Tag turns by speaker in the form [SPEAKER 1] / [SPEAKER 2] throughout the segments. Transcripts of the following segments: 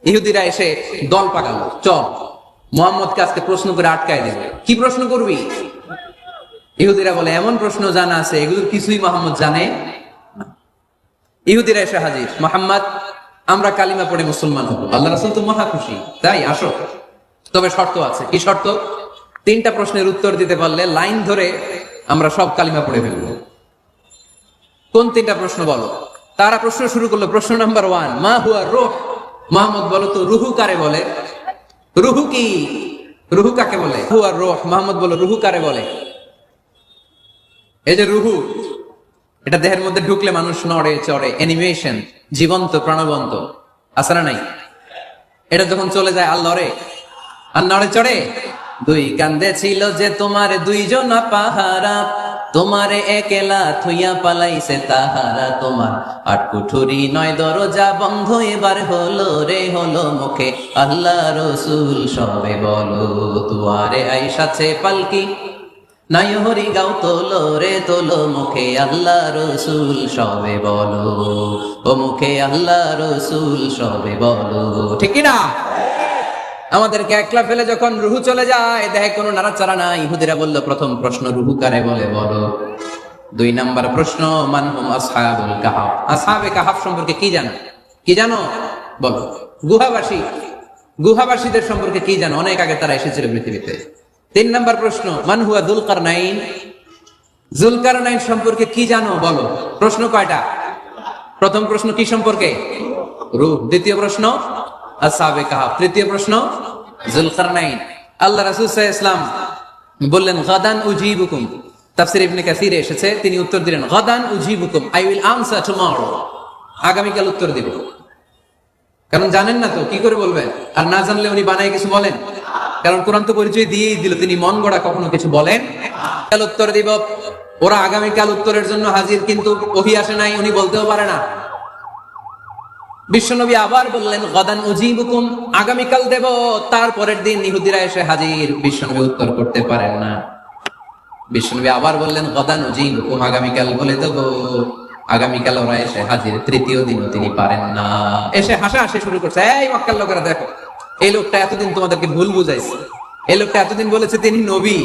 [SPEAKER 1] ইহুদিরা এসে দল পাকালো, চল মুহাম্মদকে আজকে প্রশ্ন করে আটকায় দেবে। কি প্রশ্ন করবি? ইহুদিরা বলে এমন প্রশ্ন জানা আছে এগুলোর কিছুই মুহাম্মদ জানে না। ইহুদিরা এসে হাজির, মুহাম্মদ আমরা কালিমা পড়ে মুসলমান হবো, আল্লাহ রাসূল তো মহা খুশি, তাই আসো, তবে শর্ত আছে। কি শর্ত? 3টা প্রশ্নের উত্তর দিতে পারলে লাইন ধরে আমরা সব কালিমা পড়ে ফেলবো। কোন 3টা প্রশ্ন বলো? তারা প্রশ্ন শুরু করলো। প্রশ্ন নাম্বার 1, মা হুয়া রূহ। মুহাম্মদ বলো তো রুহু কারে বলে? রুহু কি? রুহু কাকে বলে? হুয়া রূহ। মুহাম্মদ বলো রুহু কারে বলে? এই যে রুহু, এটা দেহের মধ্যে ঢুকলে মানুষ নড়ে চড়ে, অ্যানিমেশন, জীবন্ত প্রাণবন্ত, আছে না নাই? এটা যখন চলে যায় আর লড়ে আর নড়ে চড়ে। 2 কান্দে ছিল যে তোমার 2 জনা পাহারা, তোমারে একেলা থুইয়া পালাইছে তাহারা। তোমার 8 কুঠুরি 9 দরজা বন্ধ, এবার হলো রে হলো মুখে আল্লাহ রসুল সবে বলো। দুয়ারে আইসাছে পালকি, নাই হরি গাও তোলো রে তোলো, মুখে আল্লাহ রসুল সবে বলো, ও মুখে আল্লাহ রসুল সবে বলো। ঠিক না? আমাদেরকে একলা ফেলে যখন রুহু চলে যায়, দেখে কোনো নাড়াচাড়া নাই। ইহুদিরা বলল প্রথম প্রশ্ন রুহু কারে বলে বলো। 2 নাম্বার প্রশ্ন মান হুম আসহাবুল কাহাফ। আসহাবে কাহাফ সম্পর্কে কি জানো? কি জানো বলো। গুহাবাসী, গুহাবাসীদের সম্পর্কে কি জানো? অনেক আগে তারা এসেছিল পৃথিবীতে। 3 নাম্বার প্রশ্ন মান হুয়া যুলকারনাইন। যুলকারনাইন সম্পর্কে কি জানো বলো। প্রশ্ন কয়টা? প্রথম প্রশ্ন কি সম্পর্কে? রূহ। দ্বিতীয় প্রশ্ন আসহাবে কাহাফ। তৃতীয় প্রশ্ন যুলকারনাইন। আল্লাহ রাসূল সাল্লাল্লাহু আলাইহি ওয়াসাল্লাম বললেন গাদান উজিবুকুম। তাফসীর ইবনে কাসিরে এসেছে, তিনি উত্তর দিলেন গাদান উজিবুকুম, আই উইল আনসার টুমরো। আগামীকাল উত্তর দিব। কারণ জানেন না তো কি করে বলবেন, আর না জানলে উনি বানায় কিছু বলেন? কারণ কোরআন তো পরিচয় দিয়েই দিল, তিনি মন গড়া কখনো কিছু বলেন। কাল উত্তর দিব। ওরা আগামীকাল উত্তরের জন্য হাজির, কিন্তু ওহী আসে নাই, উনি বলতেও পারে না। বিশ্বনবী আবার বললেন গাদান উজিবুকুম, আগামীকাল দেব। তারপরের দিন ইহুদিরা এসে হাজির, বিশ্বনবী উত্তর করতে পারেন না। বিশ্বনবী আবার বললেন গাদান উজিবুকুম, আগামীকাল বলে দেব। আগামীকাল ওরা এসে হাজির, তৃতীয় দিনও তিনি পারেন না। এসে হাসাহাসি শুরু করছে, এই মক্কার লোকেরা দেখো, এই লোকটা এতদিন তোমাদেরকে ভুল বুঝাইছে। এই লোকটা এতদিন বলেছে তিনি নবী।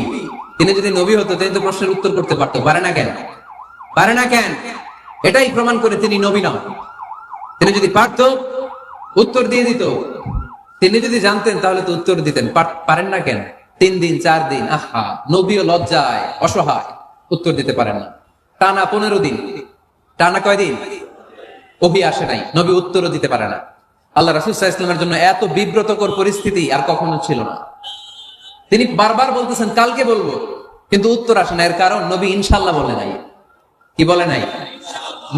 [SPEAKER 1] তিনি যদি নবী হতো তিনি তো প্রশ্নের উত্তর করতে পারতো, পারে না কেন? পারে না কেন? এটাই প্রমাণ করে তিনি নবী নন। তিনি যদি পারত উত্তর দিয়ে দিত। তিনি যদি জানতেন তাহলে তো উত্তর দিতেন। পারেন না কেন? 3 দিন 4 দিন, আহা, নবীও লজ্জায় অসহায়, উত্তর দিতে পারেন না। টানা 15 দিন। টানা কয়দিন? ওহী আসে নাই, নবী উত্তরও দিতে পারে না। আল্লাহ রাসূল সাল্লাল্লাহু আলাইহি ওয়াসাল্লামের জন্য এত বিব্রতকর পরিস্থিতি আর কখনো ছিল না। তিনি বারবার বলতেছেন কালকে বলবো, কিন্তু উত্তর আসে না। এর কারণ নবী ইনশাআল্লাহ বলে নাই। কি বলে নাই?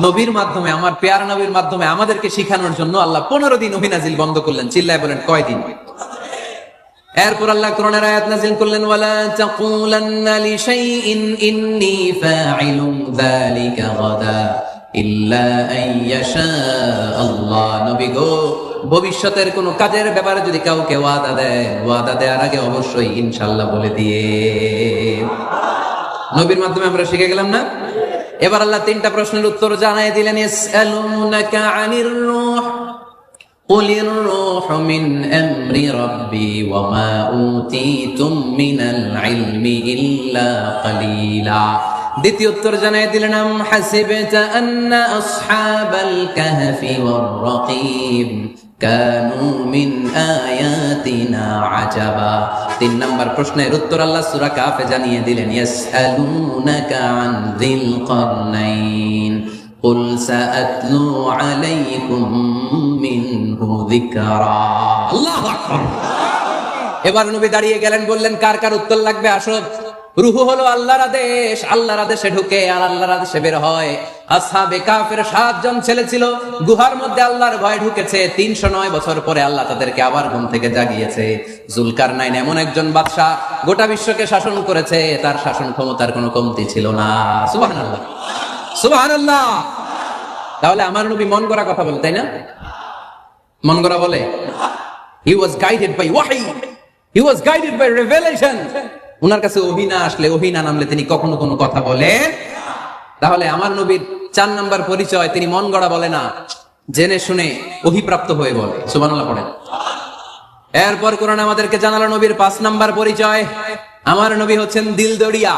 [SPEAKER 1] নবীর মাধ্যমে, আমার পেয়ার নবীর মাধ্যমে আমাদেরকে শিখানোর জন্য আল্লাহ 15 দিন ওহী নাজিল বন্ধ করলেন। চিল্লায় বলেন কয়দিন? এরপর আল্লাহ কোরআনের আয়াত নাজিল করলেন ওয়ালা তাকুলান্না লিশাইইন ইন্নী ফাইলুন যালিকা গাদা ইল্লা আইয়াশা আল্লাহ। নবী গো, ভবিষ্যতের কোন কাজের ব্যাপারে যদি কাউকে ওয়াদা দেন, ওয়াদা দেওয়ার আগে অবশ্যই ইনশাআল্লাহ বলে দিয়ে। নবীর মাধ্যমে আমরা শিখে গেলাম না? এবার আল্লাহ 3টা প্রশ্নের উত্তর জানাই দিলেন। ইয়াসআলুনাকা আনির রূহ কুলির রূহু মিন আমরি রাব্বি ওয়া মা উতীতুম মিনাল ইলমি ইল্লা কালিলা। দ্বিতীয় উত্তর জানাই দিলেন আম হাসিবতা আন্না আসহাবাল কাহফি ওয়ার রাকিব কানু মিন আয়াতিনা আজাবা। 3 নম্বর প্রশ্নের উত্তর আল্লাহ সূরা কাফে জানিয়ে দিলেন ইয়াসআলুনাকা আন যিল কারনাইন কুল সাআতলু আলাইকুম মিনহু যিকরা। আল্লাহু আকবার। এবার নবী দাঁড়িয়ে গেলেন, বললেন কার কার উত্তর লাগবে আসো। রূহু হলো আল্লাহর আদেশ, আল্লাহর আদেশে ঢুকে আর আল্লাহর আদেশে বের হয়। আসহাবে কাফের 7 জন ছেলে ছিল, গুহার মধ্যে আল্লাহর ভয় ঢুকেছে। 309 বছর পরে আল্লাহ তাদেরকে আবার ঘুম থেকে জাগিয়েছে। যুলকারনাইন এমন একজন বাদশা, গোটা বিশ্বকে শাসন করেছে, তার শাসন ক্ষমতার কোনো কমতি ছিল না। সুবহানাল্লাহ, সুবহানাল্লাহ। তাহলে আমার নবী মন গড়া কথা বলে, তাই না? মন গড়া বলে? He was guided by wahy, he was guided by revelation. উনার কাছে ওহী না আসলে, ওহী না নামলে তিনি কখনো কোনো কথা বলেন। তাহলে আমার নবীর 4 নাম্বার পরিচয়, তিনি মন গড়া বলে না, জেনে শুনে ওহীপ্রাপ্ত হয়ে বলে, সুবহানাল্লাহ পড়েন। এরপর কোরআন আমাদেরকে জানালো নবীর 5 নাম্বার পরিচয়, আমার নবী হচ্ছেন দিলদরিয়া,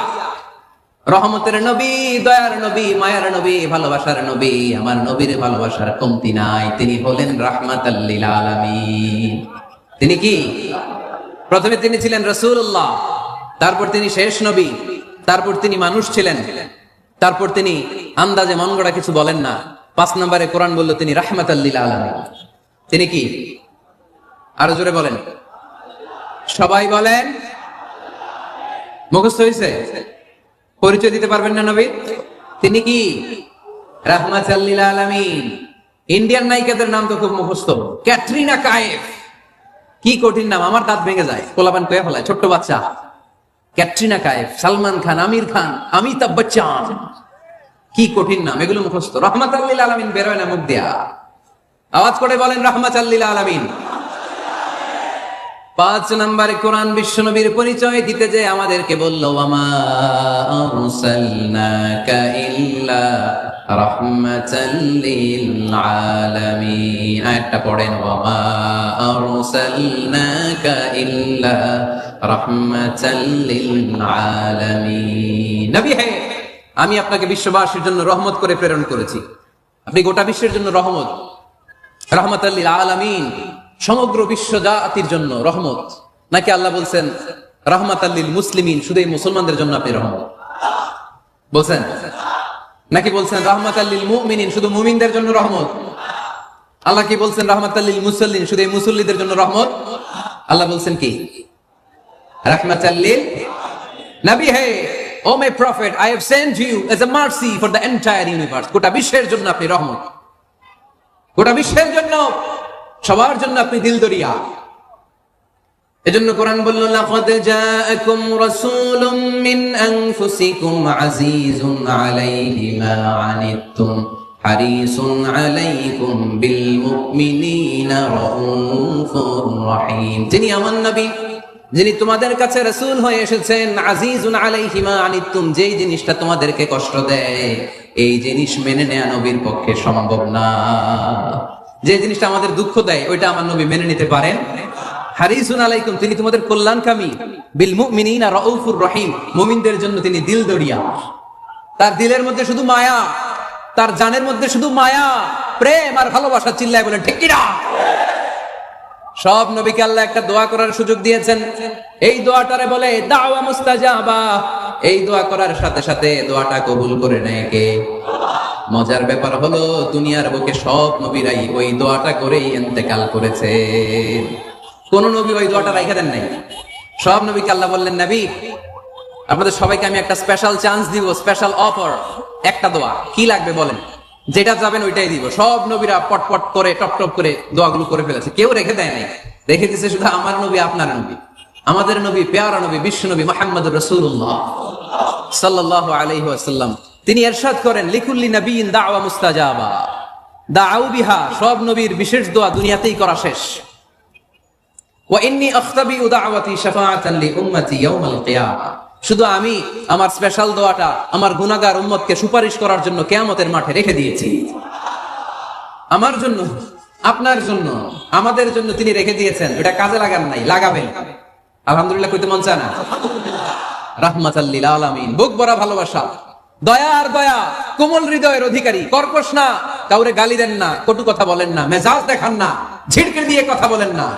[SPEAKER 1] রহমতের নবী, দয়ার নবী, মায়ার নবী, ভালোবাসার নবী। আমার নবীর ভালোবাসার কমতি নাই। তিনি হলেন রাহমাতাল লিল আলামিন। তিনি কি? প্রথমে তিনি ছিলেন রাসূলুল্লাহ, তারপর তিনি শেষ নবী, তারপর তিনি মানুষ ছিলেন, তারপর তিনি আন্দাজে মন গড়া কিছু বলেন না। 5 নম্বরে কোরআন বলল তিনি রাহমাতাল লিল আলামিন। তিনি কি? আরো জোরে বলেন, সবাই বলেন। মুখস্থ হয়েছে? পরিচয় দিতে পারবেন না নবী? তিনি কি? রাহমাতাল লিল আলামিন। ইন্ডিয়ান নায়িকাদের নাম তো খুব মুখস্থ। ক্যাটরিনা কাইফ, কি কঠিন নাম, আমার দাঁত ভেঙে যায়, পোলাপান কয়ে ফেলায়, ছোট্ট বাচ্চা। ক্যাটরিনা কাইফ, সালমান খান, আমির খান, অমিতাভ বচ্চন, কি কঠিন নাম, এগুলো মুখস্থ। রাহমাতাল লিল আলামিন বেরোয় না মুখ দিয়া। আওয়াজ করে বলেন রাহমাতাল লিল আলামিন। 5 নম্বরে কোরআন বিশ্বনবীর পরিচয় দিতে যে আমাদেরকে বলল, ওয়ামা আরসালনাকা ইল্লা রাহমাতাল লিল আলামিন। আয়াতটা পড়েন, ওয়ামা আরসালনাকা ইল্লা রাহমাতাল লিল আলামিন। নবী হে, আমি আপনাকে বিশ্ববাসীর জন্য রহমত করে প্রেরণ করেছি। আপনি গোটা বিশ্বের জন্য রহমত, রাহমাতাল লিল আলামিন, সমগ্র বিশ্ব জাতির জন্য রহমত। নাকি আল্লাহ বলছেন রাহমাতাল লিল মুসলিমিন, শুধু এই মুসলমানদের জন্য আপনি রহমত বলছেন? নাকি বলছেন রাহমাতাল লিল মুমিনিন, শুধু মুমিনদের জন্য রহমত? আল্লাহ কি বলছেন রাহমাতাল লিল মুসাল্লিন, শুধু এই মুসল্লিদের জন্য রহমত? আল্লাহ বলছেন কি? রাহমাতাল লিল। নবী হে, O my prophet, I have sent you as a mercy for the entire universe. গোটা বিশ্বের জন্য আপনি রহমত, গোটা বিশ্বের জন্য, সবার জন্য আপনি দিলদরিয়া। এজন্য কোরআন বলল, লাকাদ জাআকুম রাসূলুম মিন আনফুসিকুম আজিজুন আলাইহি মা আনিতুম হারিসুন আলাইকুম বিল মুমিনিনা রাউফুর রহিম। যিনি আমার নবী, যিনি তোমাদের কাছে রাসূল হয়ে এসেছেন, আজিজুন আলাইহি মা আনিতুম, যেই জিনিসটা তোমাদেরকে কষ্ট দেয় এই জিনিস মেনে নেওয়া নবীর পক্ষে সম্ভব না। যে জিনিসটা আমাদের দুঃখ দেয় ওইটা আমার নবী মেনে নিতে পারেন। হারিসুন আলাইকুম, তিনি তোমাদের কল্যাণকামী। বিল মুমিনিনা রাউফুর রহিম, মুমিনদের জন্য তিনি দিলদরিয়া। তার দিলের মধ্যে শুধু মায়া, তার জানের মধ্যে শুধু মায়া, প্রেম আর ভালোবাসা। চিল্লায় বলেন ঠিক কিনা? সব নবীকে আল্লাহ একটা দোয়া করার সুযোগ দিয়েছেন। এই দোয়াটারে বলে দাওয়া মুস্তাজাবা। এই দোয়া করার সাথে সাথে দোয়াটা কবুল করে নেয় কে? মজার ব্যাপার হলো, দুনিয়ার বুকে সব নবীরাই ওই দোয়াটা করেই ইন্তেকাল করেছে। কোন নবী ওই দোয়াটা রাইখা দেন নাই। সব নবীকে আল্লাহ বললেন, নবী আপনাদের সবাইকে আমি একটা স্পেশাল চান্স দিব, স্পেশাল অফার, একটা দোয়া। কি লাগবে বলেন, যেটা যাবেন ওইটাই দিব। সব নবীরা পটপট করে টপ টপ করে দোয়াগুলো করে ফেলেছে, কেউ রেখে দেয় নাই। রেখে দিয়েছে শুধু আমার নবী, আপনার নবী, আমাদের নবী, পেয়ারা নবী, বিশ্ব নবী মুহাম্মদুর রাসূলুল্লাহ সাল্লাল্লাহু আলাইহি ওয়াসাল্লাম। তিনি ইরশাদ করেন, লিকুল্লি নাবিয়িন দাওয়া মুস্তাজাবা দাউ বিহা। সব নবীর বিশেষ দোয়া দুনিয়াতেই করা শেষ। ওয়া ইন্নী আখতাবিউ দাওয়াতি শাফাআতান লি উম্মতি ইয়াউমাল কিয়ামা। শুধু আমি আমার স্পেশাল দোয়াটা আমার গুনাহগার উম্মতকে সুপারিশ করার জন্য কিয়ামতের মাঠে রেখে দিয়েছি। আমার জন্য, আপনার জন্য, আমাদের জন্য তিনি রেখে দিয়েছেন। এটা কাজে লাগান নাই, লাগাবেন। আলহামদুলিল্লাহ কইতে মন চায় না? রাহমাতাল লিল আলামিন, বুক ভরা ভালোবাসা, দয়ার দয়া, কোমল হৃদয়ের অধিকারী, কর্কশ না, কাউরে গালি দেন না, কটু কথা বলেন না, মেজাজ দেখান না, ঝিড়কে দিয়ে কথা বলেন না।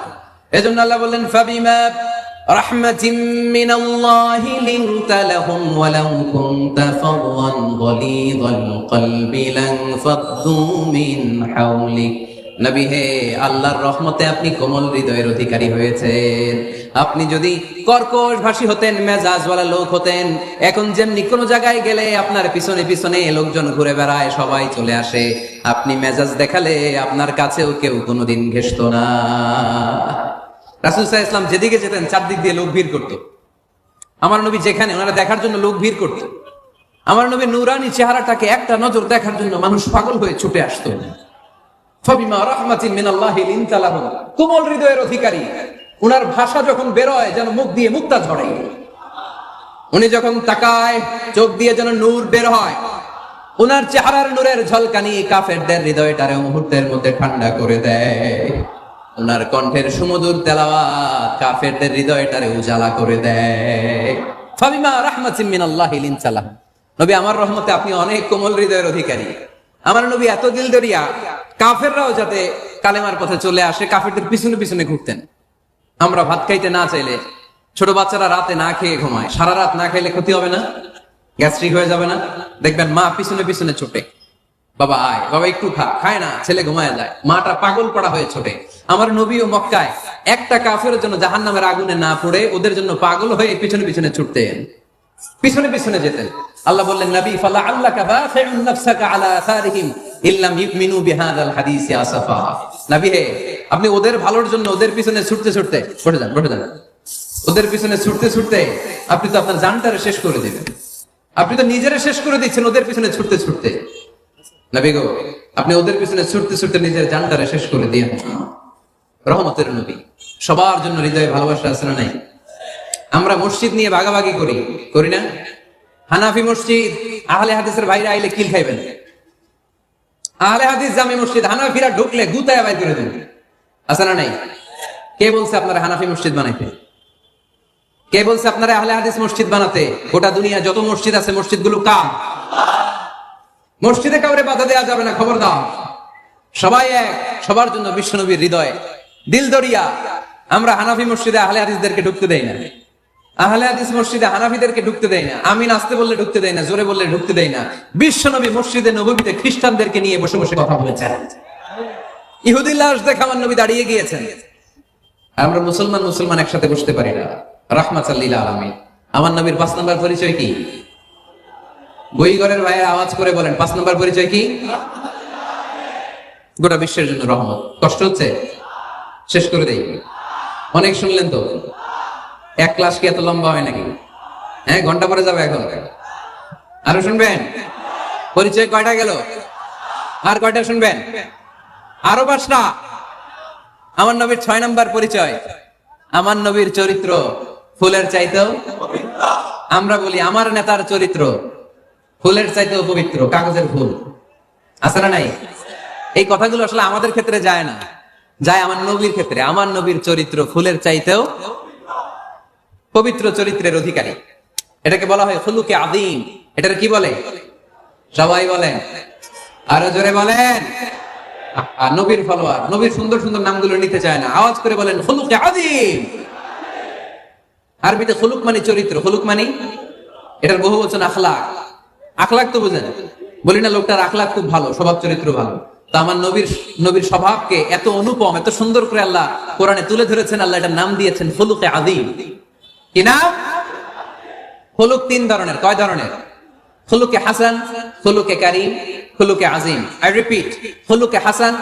[SPEAKER 1] এজন্য আল্লাহ বললেন, ফাবিমা রাহমাতিন মিনাল্লাহি লিনতা লাহুম ওয়া লাউ কুনতা ফাদদান গালিযাল কলবি লানফাদ্দু মিন হাওলিক। নবী হে, আল্লাহর রহমতে আপনি কোমল হৃদয়ের অধিকারী হয়েছেন। আপনি যদি কর্কশ ভাষী হতেন, মেজাজওয়ালা লোক হতেন, এখন যেমনি কোন জায়গায় গেলে আপনার পিছনে পিছনে লোকজন ঘুরে বেড়ায়, সবাই চলে আসে, আপনি মেজাজ দেখালে আপনার কাছেও কেউ কোনোদিন ঘেষতো না। রাসূল সাল্লাল্লাহু আলাইহি ওয়াসাল্লাম যেদিকে যেতেন চারদিক দিয়ে লোক ভিড় করত। আমার নবী যেখানে, ওনারা দেখার জন্য লোক ভিড় করত। আমার নবীর নূরানি চেহারাটাকে একটা নজর দেখার জন্য মানুষ পাগল হয়ে ছুটে আসতো। ফাবিমা রাহমাতিন মিনাল্লাহি লিনতা লাহুম, কোমল হৃদয়ের অধিকারী। উনার ভাষা যখন বেরোয় যেন মুখ দিয়ে মুক্তা ঝরে। উনি যখন তাকায় চোখ দিয়ে যেন নূর বের হয়। উনার চেহারার নূরের ঝলকানি কাফেরদের হৃদয়টারে মুহূর্তের মধ্যে ঠান্ডা করে দেয়। উনার কণ্ঠের সুমধুর তেলাওয়াত কাফেরদের হৃদয়টারে উজালা করে দেয়। ফাবিমা রাহমাতিন মিনাল্লাহি লিনতা লাহুম। নবী আমার রহমতে আপনি অনেক কোমল হৃদয়ের অধিকারী। আমার নবী এত দিলদরিয়া, কাফেররাও যাতে কালেমার পথে চলে আসে কাফেরদের পিছনে পিছনে ঘুরতেন। আমরা ভাত খাইতে না চাইলে, ছোট বাচ্চারা রাতে না খেয়ে ঘুমায়, সারা রাত না খাইলে ক্ষতি হবে না? গ্যাস্ট্রিক হয়ে যাবে না? দেখবেন মা পিছনে পিছনে ছোটে, বাবা আয়, বাবা একটু খা, খায় না, ছেলে ঘুমায় যায়, মাটা পাগল পড়া হয়ে ছোটে। আমার নবী ও মক্কায় একটা কাফেরের জন্য জাহান্নামের আগুনে না পড়ে ওদের জন্য পাগল হয়ে পিছনে পিছনে ছুটতেন, পিছনে পিছনে যেতেন। আল্লাহ বললেন, নবী ফালা আল্লাকা বাখিউন নাফসাকা আলা আসারিহিম ইল্লাম ইউমিনু বিহাদাল হাদিসি আসাফা। নবী হে, আপনি ওদের ভালোর জন্য ওদের পিছনে ছুটতে ছুটতে, বসে যান বসে যান, ওদের পিছনে ছুটতে ছুটতে আপনি তো আপনার জানটারে শেষ করে দিবেন। আপনি তো নিজেরা শেষ করে দিচ্ছেন ওদের পিছনে ছুটতে ছুটতে। নবী গো, আপনি ওদের পিছনে ছুটতে ছুটতে নিজের জানটারে শেষ করে দিয়ে রহমতের নবী। সবার জন্য হৃদয়ে ভালোবাসা আছে না নাই? আমরা মসজিদ নিয়ে ভাগাভাগি করি, করি না? হানাফি মসজিদ, আহলে হাদিসের ভাইরা আইলে কিল খাইবেন। আহলে হাদিস জামি মসজিদ, হানাফিরা ঢুকলে গুতায় বাই করে দেবেন, আছে না নাই? কে বলছে আপনারা হানাফি মসজিদ বানাইতে? কে বলছে আপনারা আহলে হাদিস মসজিদ বানাতে? গোটা দুনিয়া যত মসজিদ আছে মসজিদগুলো কার? মসজিদে কাউরে বাধা দেওয়া যাবে না, খবরদার। সবাই এক, সবার জন্য বিশ্বনবীর হৃদয় দিলদরিয়া। আমরা হানাফি মসজিদে আহলে হাদিসদেরকে ঢুকতে দেই না, আহলে হাদিস মসজিদে হানাফিদেরকে ঢুকতে দেয় না, আমিন আসতে বললে ঢুকতে দেয় না, জোরে বললে ঢুকতে দেয় না। বিশ্বনবী মসজিদে নববীতে খ্রিস্টানদেরকে নিয়ে বসে বসে কথা বলেছেন। ইহুদি লাশ দেখে আমার নবী দাঁড়িয়ে গিয়েছেন। আমরা মুসলমান মুসলমান একসাথে বসতে পারি না। রাহমাতাল লিল আলামিন। আমার নবীর 5 নম্বর পরিচয় কি? বইঘরের ভাইয়ের আওয়াজ করে বলেন, 5 নম্বর পরিচয় কি? গোটা বিশ্বের জন্য রহমত। কষ্ট হচ্ছে? শেষ করে দেই। অনেক শুনলেন তো। এক ক্লাস কি এত লম্বা হয় নাকি? হ্যাঁ, ঘন্টা পরে যাবে এখন। আরো শুনবেন? পরিচয় কয়টা গেল? আর কয়টা শুনবেন? আরো 5টা। আমার নবীর 6 নম্বর পরিচয়, আমার নবীর চরিত্র ফুলের চাইতেও। আমরা বলি আমার নেতার চরিত্র ফুলের চাইতেও পবিত্র, কাগজের ফুল, আছে না নাই? এই কথাগুলো আসলে আমাদের ক্ষেত্রে যায় না, যায় আমার নবীর ক্ষেত্রে। আমার নবীর চরিত্র ফুলের চাইতেও পবিত্র চরিত্রের অধিকারী। এটাকে বলা হয় খুলুকে আযীম। এটার কি বলে? সবাই বলেন, আরো জোরে বলেন। নবীর ফলোয়ার, নবীর সুন্দর সুন্দর নামগুলো নিতে চায় না, আওয়াজ করে বলেন খুলুকে আযীম। আরবিতে খুলুক মানে চরিত্র, খুলুক মানে এটার বহু বচন আখলাক। আখলাক তো বুঝেন, বলি না লোকটার আখলাক খুব ভালো, স্বভাব চরিত্র ভালো। তো আমার নবীর স্বভাবকে এত অনুপম, এত সুন্দর করে আল্লাহ কোরআনে তুলে ধরেছেন। আল্লাহ এটার নাম দিয়েছেন খুলুকে আযীম। কি নাম? খুলুক 3 ধরনের। কয় ধরনের? খুলুকে হাসান, খুলুকে কারীম, খুলুকে আযীম। আই রিপিট, খুলুকে হাসান,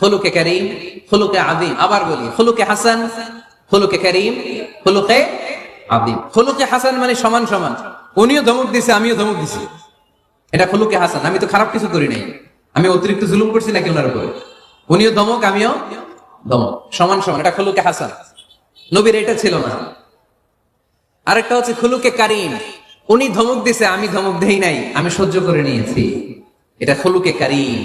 [SPEAKER 1] খুলুকে কারীম, খুলুকে আযীম। আবার বলি, খুলুকে হাসান, খুলুকে কারীম, খুলুকে আযীম। খুলুকে হাসান মানে সমান সমান, উনিও ধমক দিছে আমিও ধমক দিছি, এটা খুলুকে হাসান। আমি তো খারাপ কিছু করি নাই, আমি অতিরিক্ত জুলুম করছি নাকি ওনার উপরে? উনিও ধমক আমিও ধমক, সমান সমান, এটা খুলুকে হাসান। নবীর এটা ছিল না। আরেকটা হচ্ছে খুলুকে কারীম, উনি ধমক দিছে আমি ধমক দেই নাই, আমি সহ্য করে নিয়েছি, এটা খুলুকে কারীম,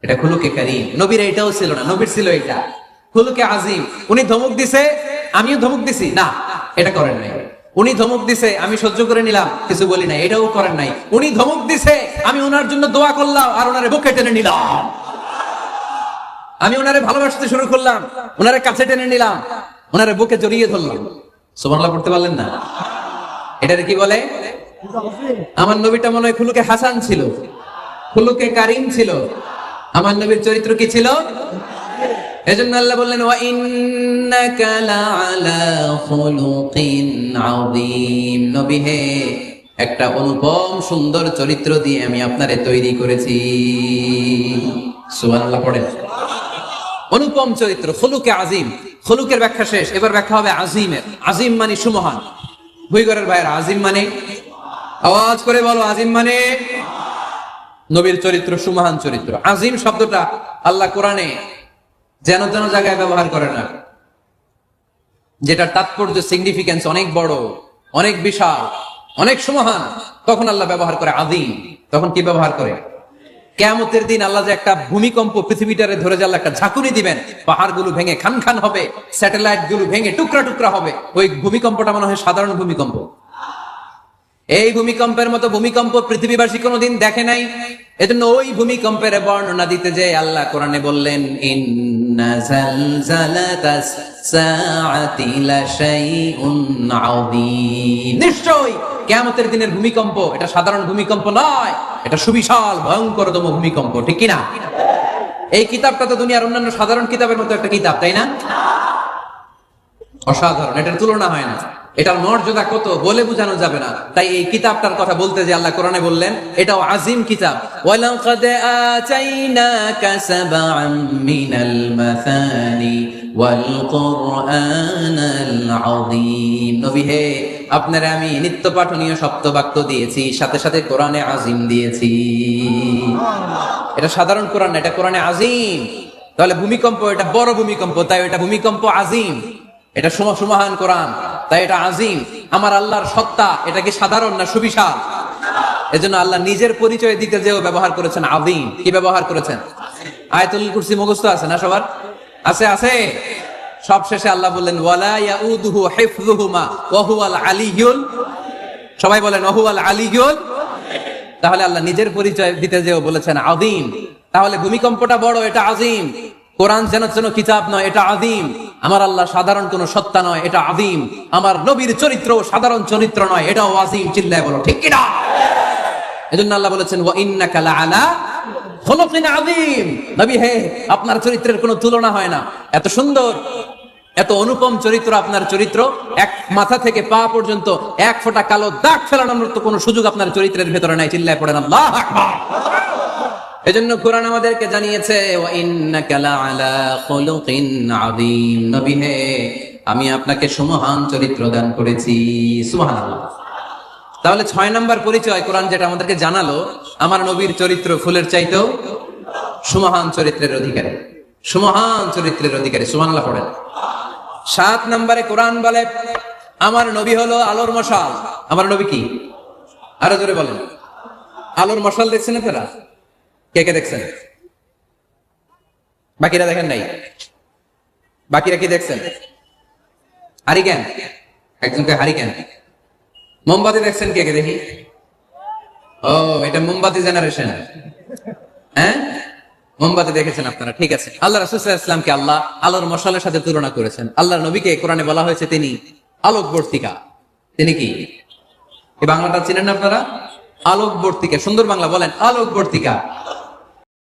[SPEAKER 1] এটা খুলুকে কারীম। নবীর এটাও ছিল না, নবীর ছিল এটা খুলুকে আযীম। উনি ধমক দিছে আমিও ধমক দিছি, না এটা করেন নাই। উনি ধমক দিছে আমি সহ্য করে নিলাম, কিছু বলি নাই, এটাও করেন নাই। উনি ধমক দিছে আমি ওনার জন্য দোয়া করলাম আর ওনারে বুকে টেনে নিলাম, আমি ওনারে ভালোবাসতে শুরু করলাম, ওনারে কাছে টেনে নিলাম, ওনারে বুকে জড়িয়ে ধরলাম। সুবহানাল্লাহ পড়তে পারলেন না? এটারে কি বলে? আমার নবীটা মনে হয় খুলুকে হাসান ছিল, খুলুকে কারীম ছিল। আমার নবীর চরিত্র কি ছিল? এজন্য আল্লাহ বললেন ওয়া ইন্নাকা লাআলা খুলুকিন আযীম। নবী হে, একটা অনুপম সুন্দর চরিত্র দিয়ে আমি আপনারে তৈরি করেছি। সুবহানাল্লাহ পড়েন। অনুপম চরিত্র, খুলুকে আযীম। খুলুকের ব্যাখ্যা শেষ, এবার ব্যাখ্যা হবে আযীমের। আযীম মানে সুমহান। ভুইগরের ভাইয়ের আযীম মানে, আওয়াজ করে বলো, আযীম মানে নবীর চরিত্র সুমহান চরিত্র। আযীম শব্দটা আল্লাহ কোরআনে যেন যেন জায়গায় ব্যবহার করে না, যেটা তাৎপর্য সিগনিফিকেন্স অনেক বড়, অনেক বিশাল, অনেক সুমহান, তখন আল্লাহ ব্যবহার করে আযীম। তখন কি ব্যবহার করে? কিয়ামতের দিন আল্লাহ যে একটা ভূমিকম্প পৃথিবীটারে ধরে যে আল্লাহ একটা ঝাঁকুনি দিবেন, পাহাড়গুলো ভেঙে খান খান হবে, স্যাটেলাইট গুলো ভেঙে টুকরা টুকরা হবে, ওই ভূমিকম্পটা মনে হয় সাধারণ ভূমিকম্প। এই ভূমিকম্পের মতো ভূমিকম্প পৃথিবীবাসী কোনোদিন দেখে নাই। এজন্য ওই ভূমিকম্পের বর্ণনা দিতে যে আল্লাহ কোরআনে বললেন, ইন্না জালজালাতাস সাআতি লাশাইউন আযীম, নিশ্চয়ই কিয়ামতের দিনের ভূমিকম্প এটা সাধারণ ভূমিকম্প নয়, এটা সুবিশাল ভয়ঙ্করতম ভূমিকম্প, ঠিক কি না? এই কিতাবটা তো দুনিয়ার অন্যান্য সাধারণ কিতাবের মতো একটা কিতাব, তাই না? অসাধারণ, এটার তুলনা হয় না। এটার মর্যাদা কত বলে বোঝানো যাবে না। তাই এই কিতাবটার কথা বলতে যে আল্লাহ কোরআনে বললেন এটাও আজিম কিতাব। ওয়ালাকাদ আতাইনাকা সাবআম মিনাল মাসানি ওয়াল কুরআনাল আযীম, নবী হে আপনারে আমি নিত্য পাঠনীয় সপ্তবাক্য দিয়েছি, সাথে সাথে কোরআনে আজিম দিয়েছি। এটা সাধারণ কোরআন না, এটা কোরআনে আজিম। তাহলে ভূমিকম্প এটা বড় ভূমিকম্প, তাই এটা ভূমিকম্প আজিম। এটা সুমহান কোরআন, তাই এটা আজিম। আমার আল্লাহর সত্তা এটা কি সাধারণ না সুবিশাল? এজন্য আল্লাহ নিজের পরিচয় দিতে যেও ব্যবহার করেছেন আযীম। কি ব্যবহার করেছেন? আয়াতুল কুরসি মুখস্থ আছে না সবার? আছে আছে। সব শেষে আল্লাহ বললেন ওয়ালা ইয়াউদুহু হিফযুহুমা ওয়া হুয়াল আলিয়্যুল, সবাই বলেন ওয়া হুয়াল আলিয়্যুল। তাহলে আল্লাহ নিজের পরিচয় দিতে যেও বলেছেন আযীম। তাহলে ভূমিকম্পটা বড়, এটা আযীম। কোরআন যেন কিতাব নয়, এটা আযীম। আমার আল্লাহ সাধারণ কোন সত্তা নয়, এটা আযীম। আমার নবীর চরিত্র সাধারণ চরিত্র নয়, এটাও আযীম। চিল্লায় বলো ঠিক কি না? এজন্য আল্লাহ বলেছেন ওয়া ইন্নাকা লাআলা খুলুকিন আযীম, নবী হে আপনার চরিত্রের কোনো তুলনা হয় না। এত সুন্দর, এত অনুপম চরিত্র আপনার চরিত্র, এক মাথা থেকে পা পর্যন্ত এক ফোঁটা কালো দাগ ফেলানোর মতো কোনো সুযোগ আপনার চরিত্রের ভেতরে নাই। চিল্লায় পড়েন আল্লাহু আকবার। এজন্য কোরআন আমাদেরকে জানিয়েছে ওয়া ইন্নাকা লাআলা খুলুকিন আযীম, নবী হে আমি আপনাকে সুমহান চরিত্র দান করেছি। সুবহানাল্লাহ। তাহলে 6 নাম্বার পরিচয় কোরআন যেটা আমাদেরকে জানালো, আমার নবীর চরিত্র ফুলের চাইতেও সুমহান চরিত্রের অধিকারী, সুমহান চরিত্রের অধিকারী। সুবহানাল্লাহ পড়েন। 7 নম্বরে কোরআন বলে আমার নবী হলো আলোর মশাল। আমার নবী কি? আরো জোরে বলেন। আলোর মশাল দেখছেন আপনারা? কে কে দেখছেন? বাকিরা দেখেন নাই? বাকিরা কি দেখছেন? হারিকেন, একজনকে হারিকেন। মোমবাতি দেখছেন কে কে? দেখি। ও এটা মোমবাতি জেনারেশন। হ্যাঁ, মোমবাতি দেখেছেন আপনারা, ঠিক আছে। আল্লাহ রাসূল সাল্লাল্লাহু আলাইহি ওয়াসাল্লামকে আল্লাহ আলোর মশালের সাথে তুলনা করেছেন। আল্লাহর নবীকে কোরআনে বলা হয়েছে তিনি আলোকবর্তিকা। তিনি কি? এই বাংলাটা চিনেন না আপনারা? আলোকবর্তিকা। সুন্দর বাংলা বলেন, আলোকবর্তিকা।